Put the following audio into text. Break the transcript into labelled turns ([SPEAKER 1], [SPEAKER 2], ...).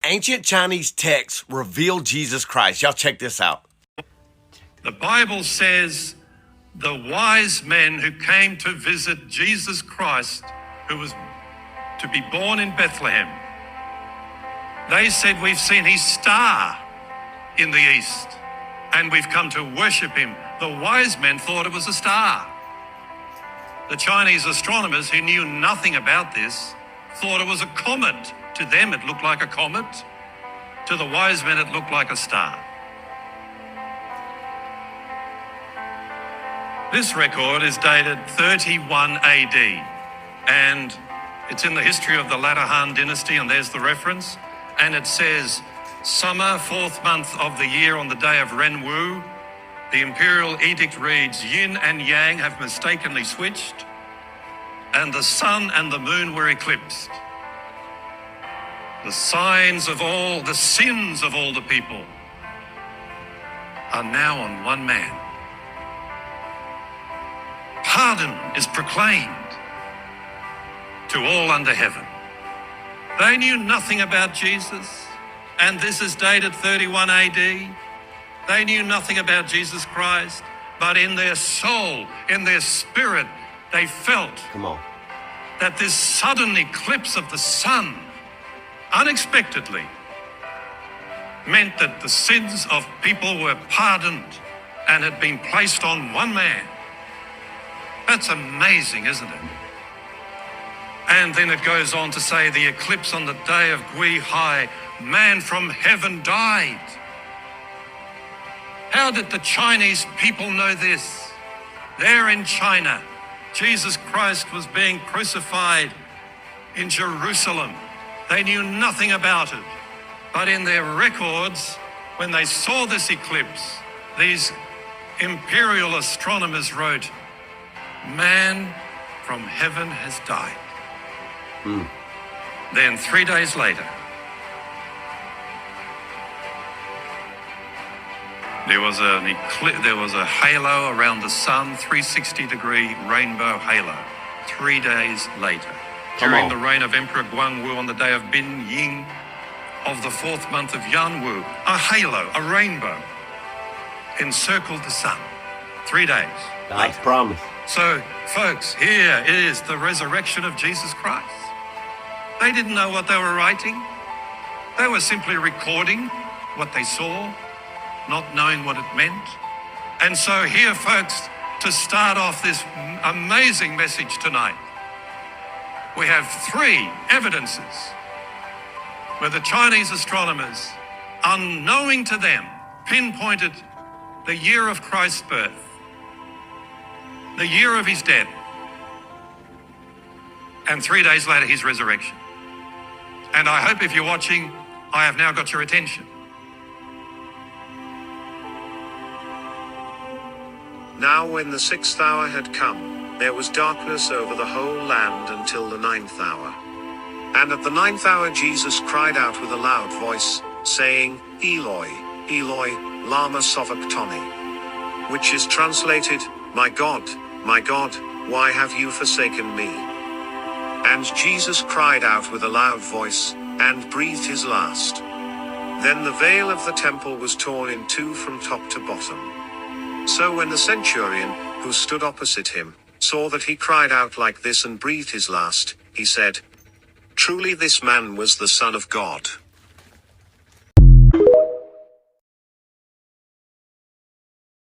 [SPEAKER 1] ancient Chinese texts reveal Jesus Christ. Y'all check this out.
[SPEAKER 2] The Bible says the wise men who came to visit Jesus Christ, who was to be born in Bethlehem, they said, we've seen his star in the east and we've come to worship him. The wise men thought it was a star. The Chinese astronomers, who knew nothing about this, thought it was a comet. To them, it looked like a comet. To the wise men, it looked like a star. This record is dated 31 AD, and it's in the history of the latter Han dynasty, and there's the reference. And it says, summer, 4th month of the year, on the day of Renwu, the imperial edict reads, yin and yang have mistakenly switched, and the sun and the moon were eclipsed. The signs of all, the sins of all the people are now on one man. Pardon is proclaimed to all under heaven. They knew nothing about Jesus, and this is dated 31 AD. They knew nothing about Jesus Christ, but in their soul, in their spirit, they felt that this sudden eclipse of the sun, unexpectedly, meant that the sins of people were pardoned and had been placed on one man. That's amazing, isn't it? And then it goes on to say, the eclipse on the day of Gui Hai, man from heaven died. How did the Chinese people know this? There in China, Jesus Christ was being crucified in Jerusalem. They knew nothing about it. But in their records, when they saw this eclipse, these imperial astronomers wrote, man from heaven has died. Then 3 days later, there was a halo around the sun, 360-degree rainbow halo. 3 days later, during the reign of Emperor Guangwu, on the day of Bin Ying of the 4th month of Yanwu, a halo, a rainbow, encircled the sun. 3 days.
[SPEAKER 1] Nice promise.
[SPEAKER 2] So, folks, here is the resurrection of Jesus Christ. They didn't know what they were writing. They were simply recording what they saw, not knowing what it meant. And so here, folks, to start off this amazing message tonight, we have 3 evidences where the Chinese astronomers, unknowing to them, pinpointed the year of Christ's birth, the year of his death, and 3 days later, his resurrection. And I hope if you're watching, I have now got your attention.
[SPEAKER 3] Now when the 6th hour had come, there was darkness over the whole land until the 9th hour. And at the 9th hour Jesus cried out with a loud voice, saying, Eloi, Eloi, lama sabachthani, which is translated, my God, why have you forsaken me? And Jesus cried out with a loud voice, and breathed his last. Then the veil of the temple was torn in 2 from top to bottom. So when the centurion, who stood opposite him, saw that he cried out like this and breathed his last, he said, truly this man was the Son of God.